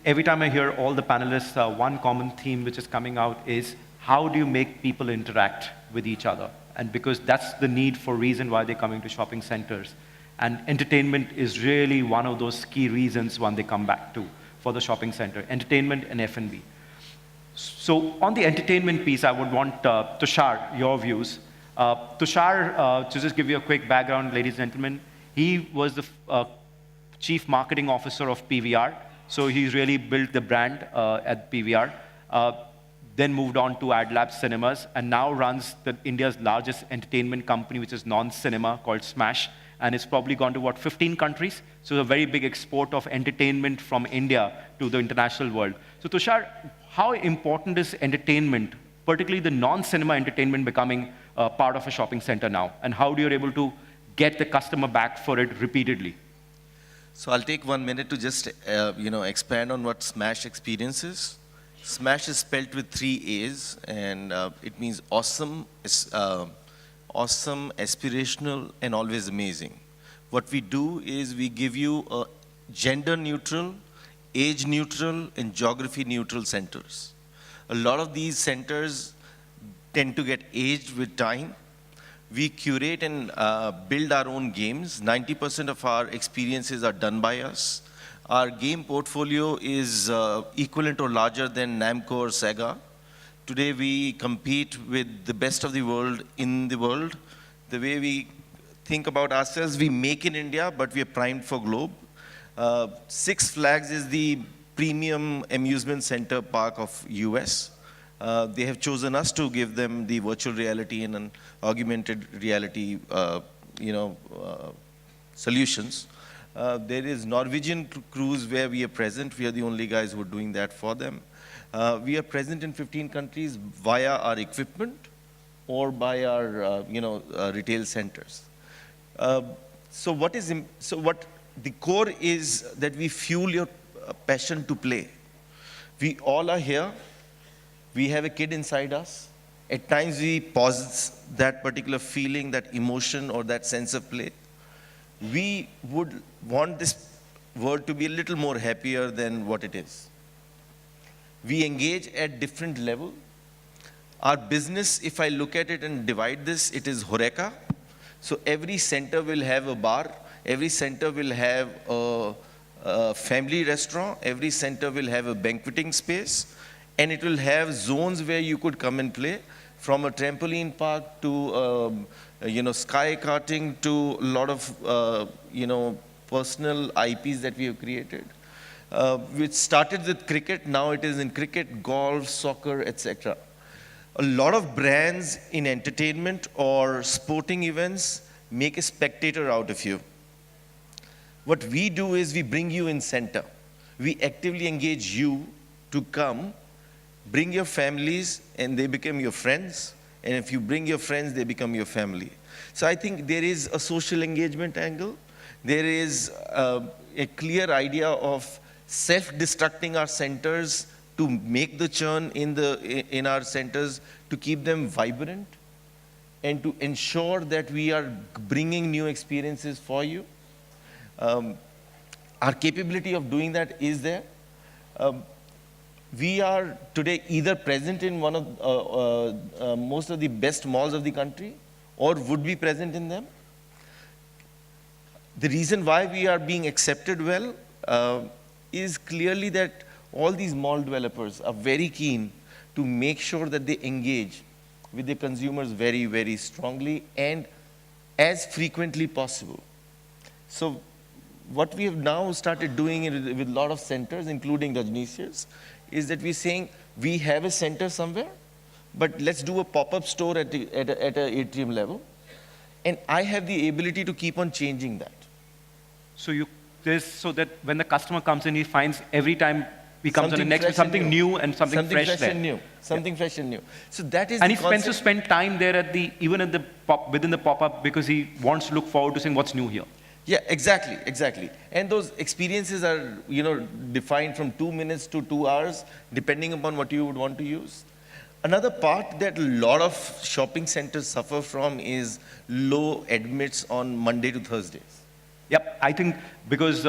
every time I hear all the panelists, one common theme which is coming out is how do you make people interact with each other? And because that's the need for reason why they're coming to shopping centers. And entertainment is really one of those key reasons when they come back to for the shopping center, entertainment and F&B. So on the entertainment piece, I would want Tushar, your views. Tushar, to just give you a quick background, ladies and gentlemen, he was the chief marketing officer of PVR. So he's really built the brand at PVR. Then moved on to AdLab Cinemas, and now runs India's largest entertainment company, which is non-cinema, called Smash. And it's probably gone to, what, 15 countries? So a very big export of entertainment from India to the international world. So Tushar, how important is entertainment, particularly the non-cinema entertainment, becoming part of a shopping center now? And how do you able to get the customer back for it repeatedly? So I'll take 1 minute to just expand on what Smash experience is. Smash is spelled with 3 A's, and it means awesome, awesome, aspirational, and always amazing. What we do is we give you a gender-neutral, age-neutral, and geography-neutral centers. A lot of these centers tend to get aged with time. We curate and build our own games. 90% of our experiences are done by us. Our game portfolio is equivalent or larger than Namco or Sega. Today we compete with the best of the world in the world. The way we think about ourselves, we make in India, but we are primed for globe. Six Flags is the premium amusement center park of US. They have chosen us to give them the virtual reality and an augmented reality solutions. There is Norwegian cruise where we are present. We are the only guys who are doing that for them. We are present in 15 countries via our equipment or by our retail centers. So what the core is that we fuel your passion to play. We all are here. We have a kid inside us. At times we pause that particular feeling, that emotion, or that sense of play. We would want this world to be a little more happier than what it is. We engage at different level. Our business, if I look at it and divide this, it is Horeca. So every center will have a bar. Every center will have a family restaurant. Every center will have a banqueting space. And it will have zones where you could come and play, from a trampoline park to sky karting to a lot of personal IPs that we have created. Which started with cricket, now it is in cricket, golf, soccer, etc. A lot of brands in entertainment or sporting events make a spectator out of you. What we do is we bring you in center. We actively engage you to come, bring your families, and they become your friends. And if you bring your friends, they become your family. So I think there is a social engagement angle. There is a clear idea of self-destructing our centers to make the churn in our centers, to keep them vibrant, and to ensure that we are bringing new experiences for you. Our capability of doing that is there. We are today either present in one of most of the best malls of the country, or would be present in them. The reason why we are being accepted well is clearly that all these mall developers are very keen to make sure that they engage with the consumers very, very strongly and as frequently possible. So what we have now started doing with a lot of centers, including Rajneesh's, is that we're saying we have a center somewhere, but let's do a pop-up store at an atrium level. And I have the ability to keep on changing that. So that when the customer comes in, he finds every time he comes on the next with fresh and something new and something fresh there. And new. Something fresh and new. So that is And the he spends to concept. spend time there at the, even at the within the pop-up, because he wants to look forward to seeing what's new here. Yeah, exactly, exactly. And those experiences are, defined from 2 minutes to 2 hours, depending upon what you would want to use. Another part that a lot of shopping centers suffer from is low admits on Monday to Thursdays. Yep, I think because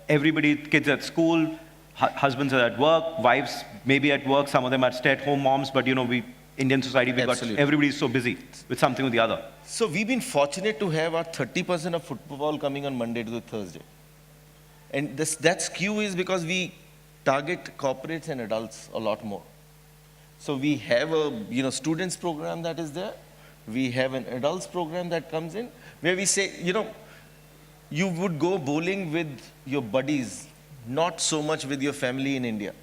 everybody, kids at school, husbands are at work, wives maybe at work, some of them are stay-at-home moms, but Indian society, everybody's so busy with something or the other. So we've been fortunate to have our 30% of footfall coming on Monday to the Thursday. And that skew is because we target corporates and adults a lot more. So we have a students program that is there. We have an adults program that comes in where we say, you would go bowling with your buddies, not so much with your family in India.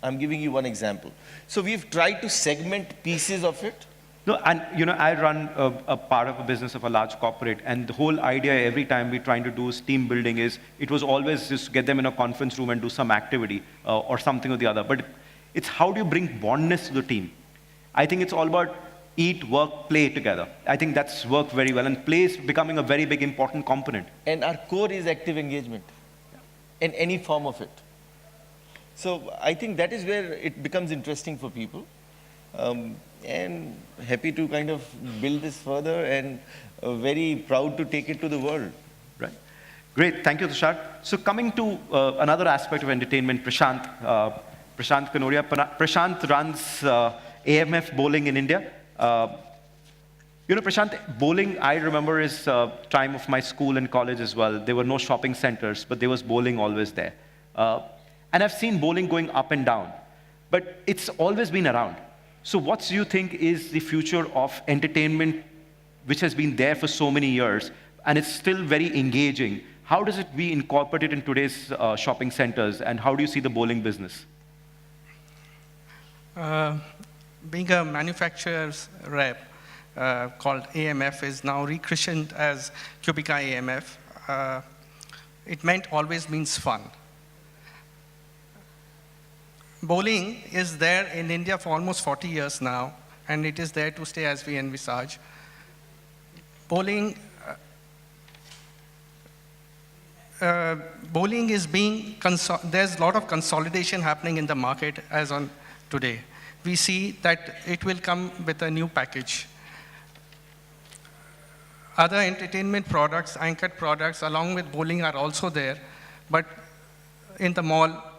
I'm giving you one example. So we've tried to segment pieces of it. No, and I run a part of a business of a large corporate, and the whole idea every time we're trying to do is team building it was always just get them in a conference room and do some activity or something or the other. But it's how do you bring bondness to the team? I think it's all about eat, work, play together. I think that's worked very well, and play is becoming a very big important component. And our core is active engagement in any form of it. So I think that is where it becomes interesting for people. And happy to kind of build this further and very proud to take it to the world. Right. Great, thank you, Tushar. So coming to another aspect of entertainment, Prashant Kanoria. Prashant runs AMF Bowling in India. Prashant, bowling, I remember is time of my school and college as well. There were no shopping centers, but there was bowling always there. And I've seen bowling going up and down, but it's always been around. So what do you think is the future of entertainment, which has been there for so many years, and it's still very engaging? How does it be incorporated in today's shopping centers, and how do you see the bowling business? Being a manufacturer's rep called AMF is now rechristened as Cubica AMF. It always means fun. Bowling is there in India for almost 40 years now, and it is there to stay as we envisage. Bowling is there's a lot of consolidation happening in the market as on today. We see that it will come with a new package. Other entertainment products, anchored products, along with bowling are also there, but in the mall,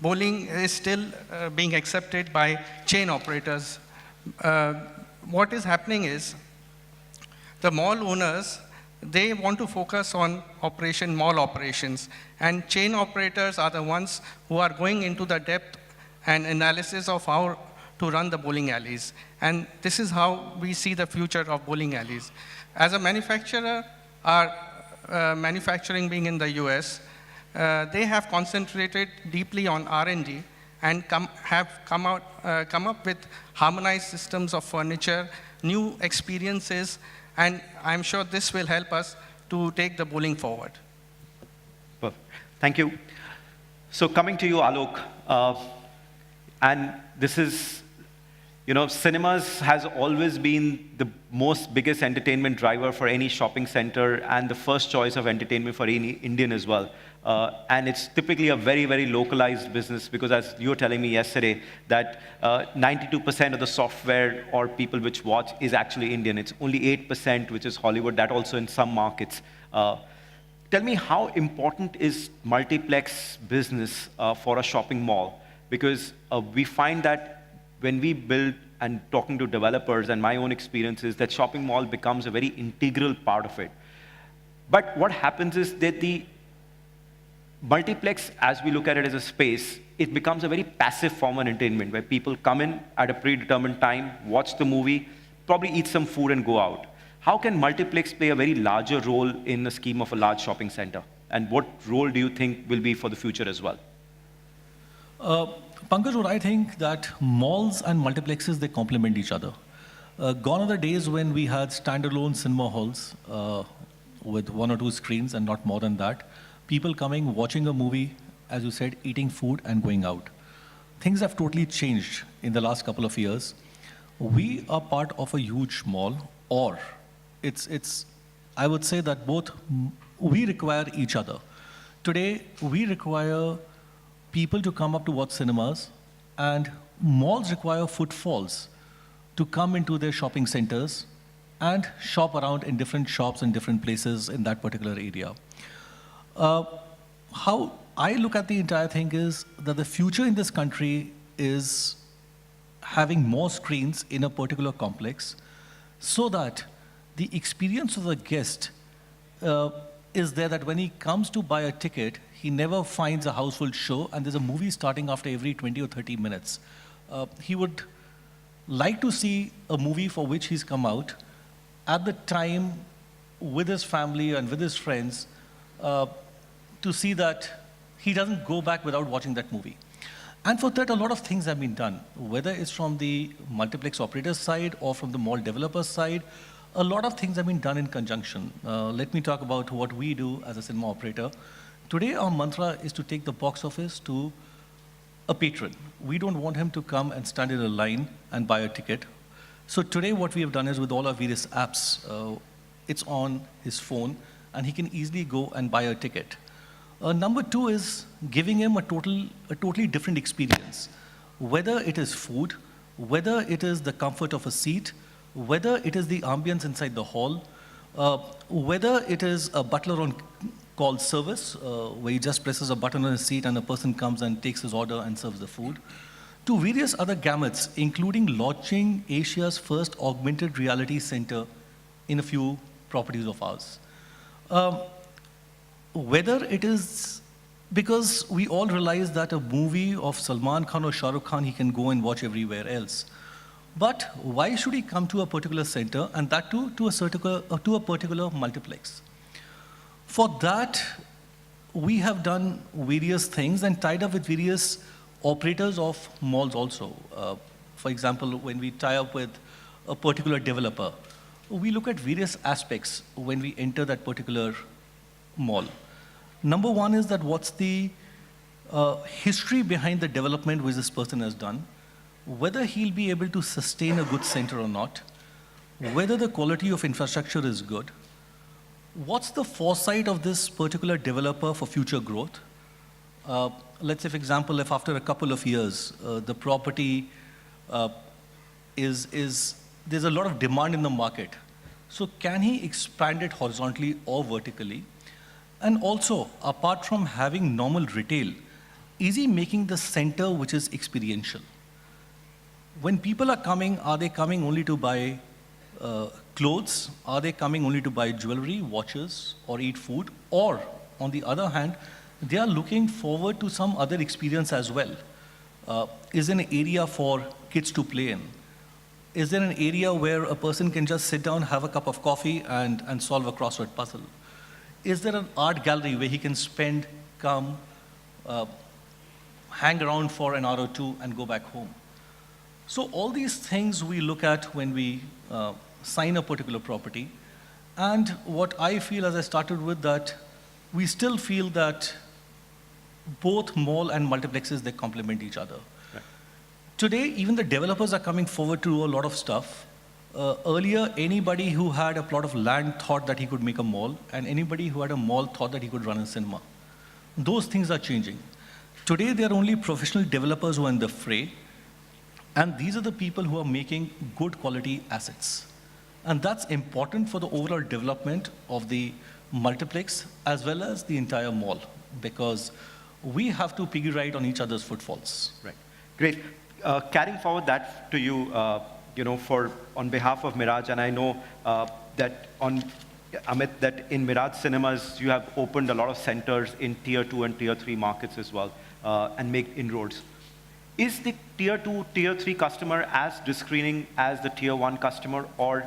bowling is still being accepted by chain operators. What is happening is the mall owners, they want to focus on mall operations, and chain operators are the ones who are going into the depth and analysis of how to run the bowling alleys. And this is how we see the future of bowling alleys. As a manufacturer, our manufacturing being in the US, they have concentrated deeply on R&D and have come up with harmonized systems of furniture, new experiences, and I'm sure this will help us to take the bowling forward. Perfect. Thank you. So coming to you, Alok, and this is, cinemas has always been the most biggest entertainment driver for any shopping center and the first choice of entertainment for any Indian as well. And it's typically a very, very localized business because as you were telling me yesterday, that 92% of the software or people which watch is actually Indian. It's only 8% which is Hollywood, that also in some markets. Tell me, how important is multiplex business for a shopping mall? Because we find that when we build and talking to developers, and my own experience is that shopping mall becomes a very integral part of it. But what happens is that the multiplex, as we look at it as a space, it becomes a very passive form of entertainment where people come in at a predetermined time, watch the movie, probably eat some food and go out. How can multiplex play a very larger role in the scheme of a large shopping center? And what role do you think will be for the future as well? Pankaj, what I think that malls and multiplexes, they complement each other. Gone are the days when we had standalone cinema halls with 1 or 2 screens and not more than that. People coming, watching a movie, as you said, eating food and going out. Things have totally changed in the last couple of years. We are part of a huge mall, or I would say that both, we require each other. Today, we require people to come up to watch cinemas, and malls require footfalls to come into their shopping centers and shop around in different shops and different places in that particular area. How I look at the entire thing is that the future in this country is having more screens in a particular complex so that the experience of the guest is there, that when he comes to buy a ticket, he never finds a household show and there's a movie starting after every 20 or 30 minutes. He would like to see a movie for which he's come out at the time with his family and with his friends to see that he doesn't go back without watching that movie. And for that, a lot of things have been done, whether it's from the multiplex operator's side or from the mall developer's side. A lot of things have been done in conjunction. Let me talk about what we do as a cinema operator. Today, our mantra is to take the box office to a patron. We don't want him to come and stand in a line and buy a ticket. So today, what we have done is with all our various apps, it's on his phone, and he can easily go and buy a ticket. Number 2 is giving him a totally different experience, whether it is food, whether it is the comfort of a seat, whether it is the ambience inside the hall, whether it is a butler on call service, where he just presses a button on his seat and a person comes and takes his order and serves the food, to various other gamuts, including launching Asia's first augmented reality center in a few properties of ours. Whether it is because we all realize that a movie of Salman Khan or Shah Rukh Khan, he can go and watch everywhere else. But why should he come to a particular center, and that too to a particular multiplex? For that, we have done various things and tied up with various operators of malls also. For example, when we tie up with a particular developer, we look at various aspects when we enter that particular mall. Number 1 is that what's the history behind the development which this person has done, whether he'll be able to sustain a good center or not, whether the quality of infrastructure is good, what's the foresight of this particular developer for future growth. Let's say, for example, if after a couple of years, the property there's a lot of demand in the market. So can he expand it horizontally or vertically? And also, apart from having normal retail, is he making the center which is experiential? When people are coming, are they coming only to buy clothes? Are they coming only to buy jewelry, watches, or eat food? Or, on the other hand, they are looking forward to some other experience as well. Is there an area for kids to play in? Is there an area where a person can just sit down, have a cup of coffee, and solve a crossword puzzle? Is there an art gallery where he can spend, come, hang around for an hour or two and go back home? So all these things we look at when we sign a particular property. And what I feel, as I started with, that we still feel that both mall and multiplexes, they complement each other. Right. Today, even the developers are coming forward to do a lot of stuff. Earlier, anybody who had a plot of land thought that he could make a mall, and anybody who had a mall thought that he could run a cinema. Those things are changing. Today, there are only professional developers who are in the fray, and these are the people who are making good quality assets. And that's important for the overall development of the multiplex as well as the entire mall, because we have to piggy ride on each other's footfalls. Right. Great. Carrying forward that to you, on behalf of Miraj, and I know that Amit, that in Miraj Cinemas, you have opened a lot of centers in Tier 2 and Tier 3 markets as well, and make inroads. Is the Tier 2, Tier 3 customer as discerning as the Tier 1 customer, or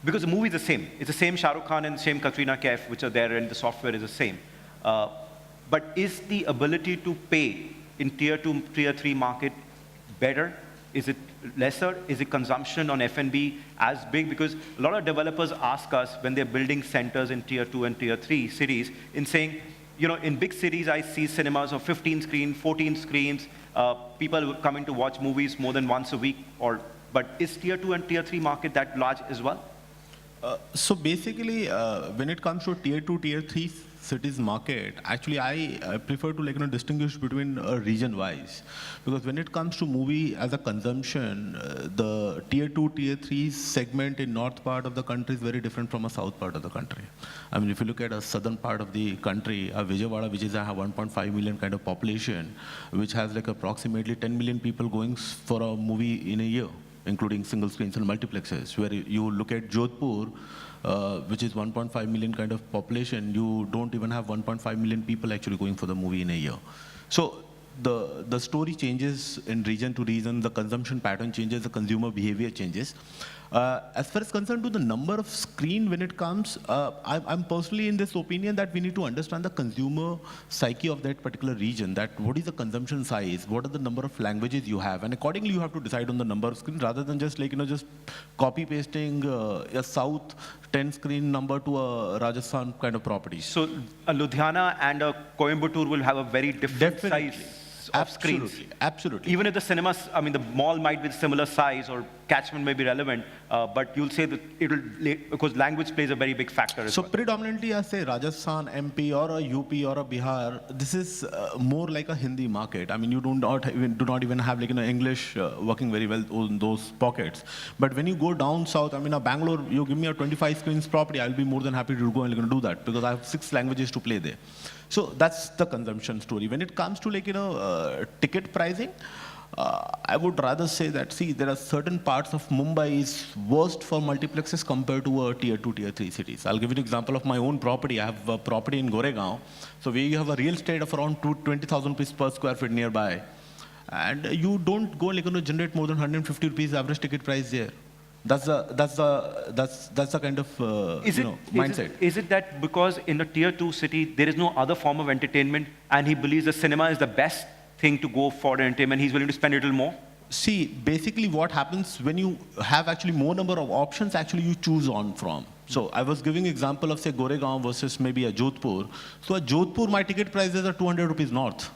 because the movie is the same. It's the same Shah Rukh Khan and the same Katrina Kaif, which are there, and the software is the same. But is the ability to pay in tier 2, tier 3 market better? Is it lesser? Is it consumption on F&B as big? Because a lot of developers ask us when they're building centers in tier 2 and tier 3 cities in saying, you know, in big cities, I see cinemas of 15 screens, 14 screens. People coming to watch movies more than once a week. But is tier 2 and tier 3 market that large as well? So basically, when it comes to tier 2, tier 3 cities market, actually I prefer to distinguish between region-wise, because when it comes to movie as a consumption, the tier 2, tier 3 segment in north part of the country is very different from a south part of the country. I mean, if you look at a southern part of the country, Vijayawada, which is a 1.5 million kind of population, which has like approximately 10 million people going for a movie in a year, including single screens and multiplexes. Where you look at Jodhpur, which is 1.5 million kind of population, you don't even have 1.5 million people actually going for the movie in a year. So the story changes in region to region, the consumption pattern changes, the consumer behavior changes. As far as concerned to the number of screen when it comes, I'm personally in this opinion that we need to understand the consumer psyche of that particular region, that what is the consumption size, what are the number of languages you have, and accordingly you have to decide on the number of screens rather than just just copy pasting a South 10 screen number to a Rajasthan kind of property. So a Ludhiana and a Coimbatore will have a very different size of screens. Absolutely. Even if the cinemas, I mean, the mall might be similar size or catchment may be relevant, but you'll say that because language plays a very big factor as so well. predominantly, I say Rajasthan, MP, or a UP, or a Bihar, this is more like a Hindi market. I mean, you do not even have English working very well in those pockets. But when you go down south, I mean, Bangalore, you give me a 25 screens property, I'll be more than happy to go and do that because I have 6 languages to play there. So that's the consumption story. When it comes to ticket pricing, I would rather say that, see, there are certain parts of Mumbai is worst for multiplexes compared to tier 2, tier 3 cities. I'll give you an example of my own property. I have a property in Goregaon. So we have a real estate of around 20,000 rupees per square feet nearby. And you don't go generate more than 150 rupees average ticket price there. That's the kind of mindset. Is it that because in a tier 2 city there is no other form of entertainment and he believes the cinema is the best thing to go for entertainment, he's willing to spend a little more? See, basically what happens when you have actually more number of options, actually you choose on from. So I was giving example of say Goregaon versus maybe a Jodhpur. So a Jodhpur, my ticket prices are 200 rupees north,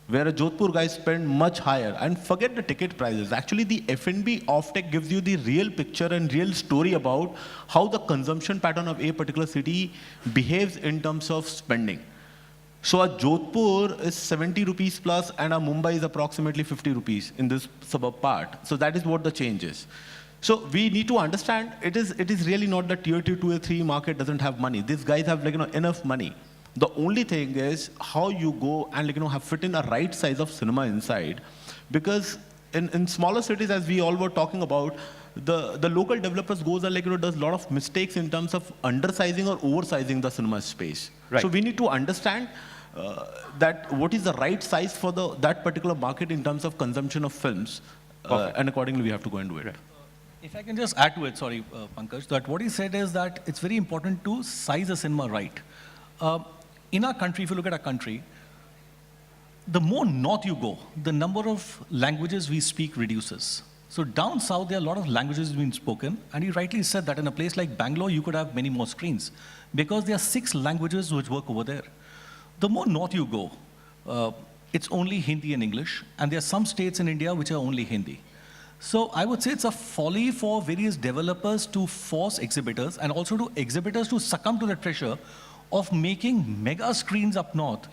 where a Jodhpur guys spend much higher. And forget the ticket prices. Actually, the F&B offtake gives you the real picture and real story about how the consumption pattern of a particular city behaves in terms of spending. So a Jodhpur is 70 rupees plus and a Mumbai is approximately 50 rupees in this suburb part. So that is what the change is. So we need to understand it is really not the tier 2, tier 3 market doesn't have money. These guys have enough money. The only thing is how you go and have fit in a right size of cinema inside, because in smaller cities, as we all were talking about, the local developers goes and does a lot of mistakes in terms of undersizing or oversizing the cinema space. Right. So we need to understand that what is the right size for that particular market in terms of consumption of films, and accordingly we have to go and do it. Right. If I can just add to it, sorry, Pankaj, that what he said is that it's very important to size a cinema right. In our country, if you look at our country, the more north you go, the number of languages we speak reduces. So down south, there are a lot of languages being spoken, and you rightly said that in a place like Bangalore, you could have many more screens, because there are 6 languages which work over there. The more north you go, it's only Hindi and English, and there are some states in India which are only Hindi. So I would say it's a folly for various developers to force exhibitors, and also to exhibitors to succumb to the pressure of making mega screens up north,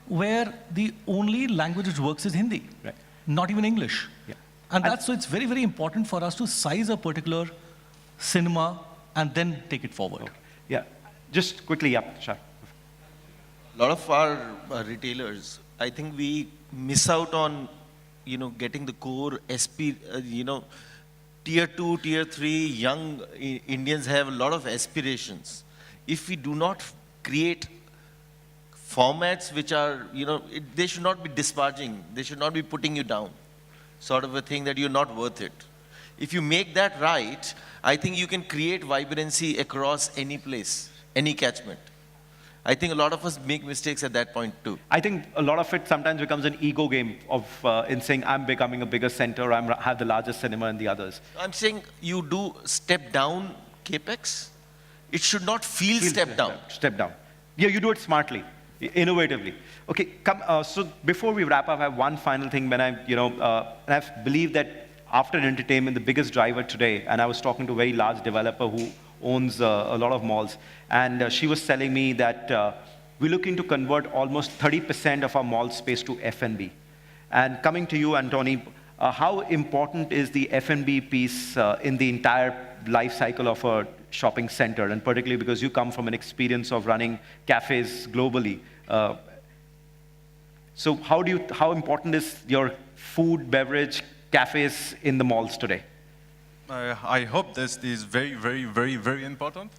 where the only language which works is Hindi, right, not even English. Yeah. And that's so it's very, very important for us to size a particular cinema and then take it forward. Okay. Yeah, just quickly, yeah, Shah. A lot of our retailers, I think we miss out on, getting the core SP, tier 2, tier 3 young Indians have a lot of aspirations. If we do not create formats which are, they should not be disparaging, they should not be putting you down, sort of a thing that you're not worth it. If you make that right, I think you can create vibrancy across any place, any catchment. I think a lot of us make mistakes at that point too. I think a lot of it sometimes becomes an ego game of in saying I'm becoming a bigger center, I have the largest cinema and the others. I'm saying you do step down capex. It should not feel step down. Step down. Yeah, you do it smartly, innovatively. Okay, so before we wrap up, I have one final thing. When and I believe that after entertainment, the biggest driver today, and I was talking to a very large developer who owns a lot of malls, and she was telling me that we're looking to convert almost 30% of our mall space to F&B. And coming to you, Antony, how important is the F&B piece in the entire life cycle of a shopping center, and particularly because you come from an experience of running cafes globally? So how important is your food, beverage, cafes in the malls today? I hope this is very, very, very, very important.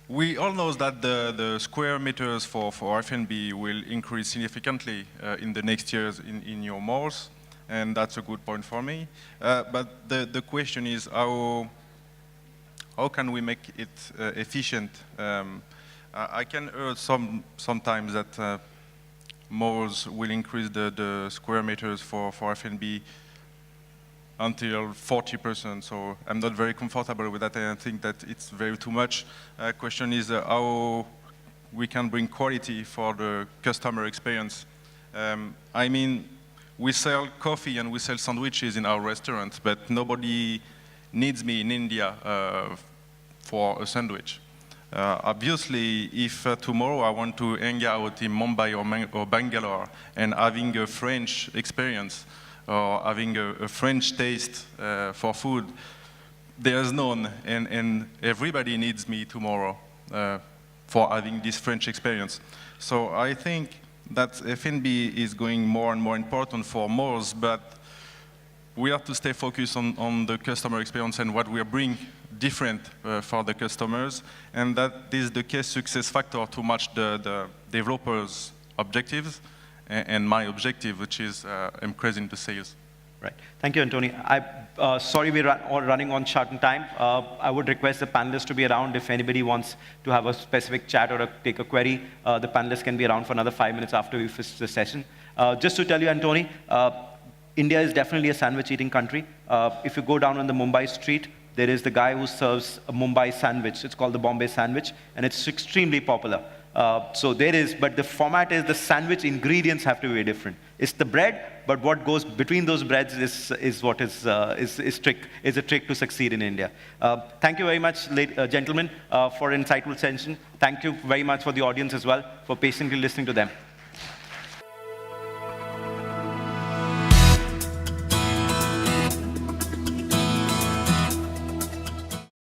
We all know that the square meters for F&B will increase significantly in the next years in your malls, and that's a good point for me. But the question is how can we make it efficient? I can hear sometimes that malls will increase the square meters for F&B until 40%, so I'm not very comfortable with that, and I think that it's very too much. Question is how we can bring quality for the customer experience. I mean, we sell coffee and we sell sandwiches in our restaurants, but nobody needs me in India for a sandwich. Obviously, if tomorrow I want to hang out in Mumbai or Bangalore and having a French experience, or having a French taste for food, there's none, and everybody needs me tomorrow for having this French experience. So I think that F&B is going more and more important for malls, but we have to stay focused on the customer experience and what we bring different for the customers, and that is the key success factor to match the developers' objectives and my objective, which is increasing the sales. Right. Thank you, Antony. Sorry we're running on short on time. I would request the panelists to be around if anybody wants to have a specific chat or take a query. The panelists can be around for another 5 minutes after we finish the session. Just to tell you, Antony, India is definitely a sandwich-eating country. If you go down on the Mumbai street, there is the guy who serves a Mumbai sandwich. It's called the Bombay sandwich, and it's extremely popular. So there is, but the format is the sandwich ingredients have to be different. It's the bread, but what goes between those breads is what is a trick to succeed in India. Thank you very much, gentlemen, for an insightful session. Thank you very much for the audience as well for patiently listening to them.